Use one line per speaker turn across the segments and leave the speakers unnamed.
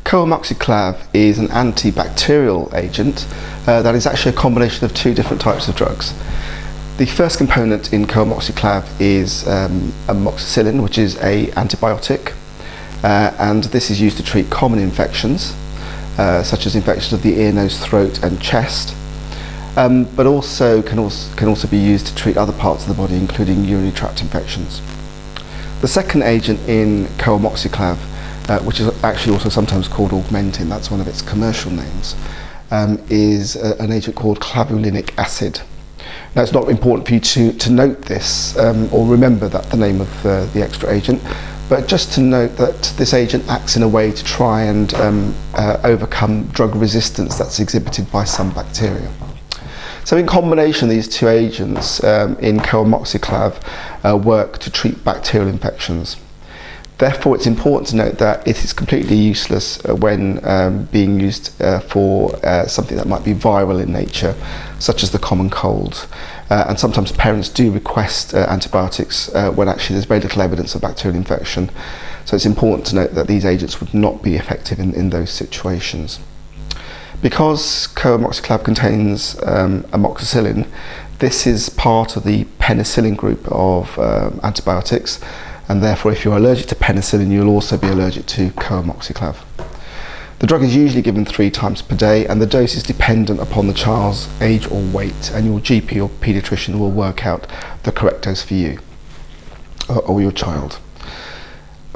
Co-amoxiclav is an antibacterial agent that is actually a combination of two different types of drugs. The first component in co-amoxiclav is amoxicillin, which is an antibiotic, and this is used to treat common infections, such as infections of the ear, nose, throat and chest, but also can also be used to treat other parts of the body, including urinary tract infections. The second agent in co-amoxiclav, which is actually also sometimes called augmentin, that's one of its commercial names, is an agent called Clavulanic Acid. Now, it's not important for you to note this or remember that the name of the extra agent, but just to note that this agent acts in a way to try and overcome drug resistance that's exhibited by some bacteria. So in combination, these two agents in co-amoxiclav work to treat bacterial infections. Therefore, it's important to note that it is completely useless when being used for something that might be viral in nature, such as the common cold. And sometimes parents do request antibiotics when actually there's very little evidence of bacterial infection. So it's important to note that these agents would not be effective in those situations. Because co-amoxiclav contains amoxicillin, this is part of the penicillin group of antibiotics, and therefore if you're allergic to penicillin, you'll also be allergic to co-amoxiclav. The drug is usually given 3 times per day, and the dose is dependent upon the child's age or weight, and your GP or paediatrician will work out the correct dose for you or your child.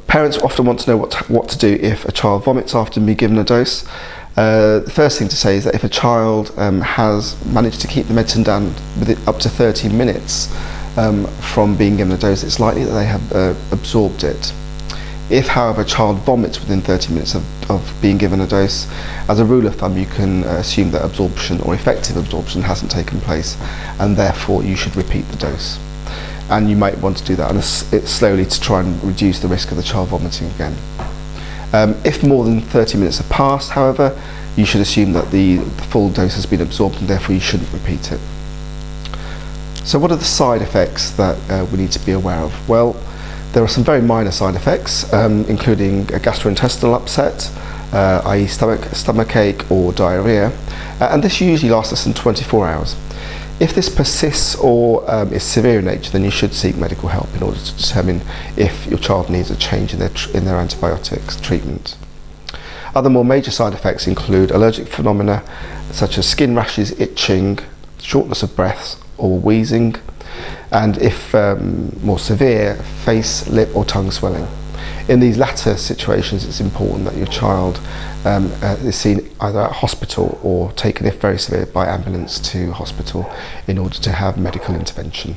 Parents often want to know what to do if a child vomits after being given a dose. The first thing to say is that if a child has managed to keep the medicine down within up to 30 minutes from being given a dose, it's likely that they have absorbed it. If, however, a child vomits within 30 minutes of being given a dose, as a rule of thumb, you can assume that absorption or effective absorption hasn't taken place, and therefore you should repeat the dose. And you might want to do that slowly to try and reduce the risk of the child vomiting again. If more than 30 minutes have passed, however, you should assume that the full dose has been absorbed, and therefore you shouldn't repeat it. So what are the side effects that we need to be aware of? Well, there are some very minor side effects, including a gastrointestinal upset, i.e. stomach ache or diarrhea, and this usually lasts less than 24 hours. If this persists or is severe in nature, then you should seek medical help in order to determine if your child needs a change in their antibiotics treatment. Other more major side effects include allergic phenomena such as skin rashes, itching, shortness of breath or wheezing, and if more severe, face, lip or tongue swelling. In these latter situations, it's important that your child is seen either at hospital or taken, if very severe, by ambulance to hospital in order to have medical intervention.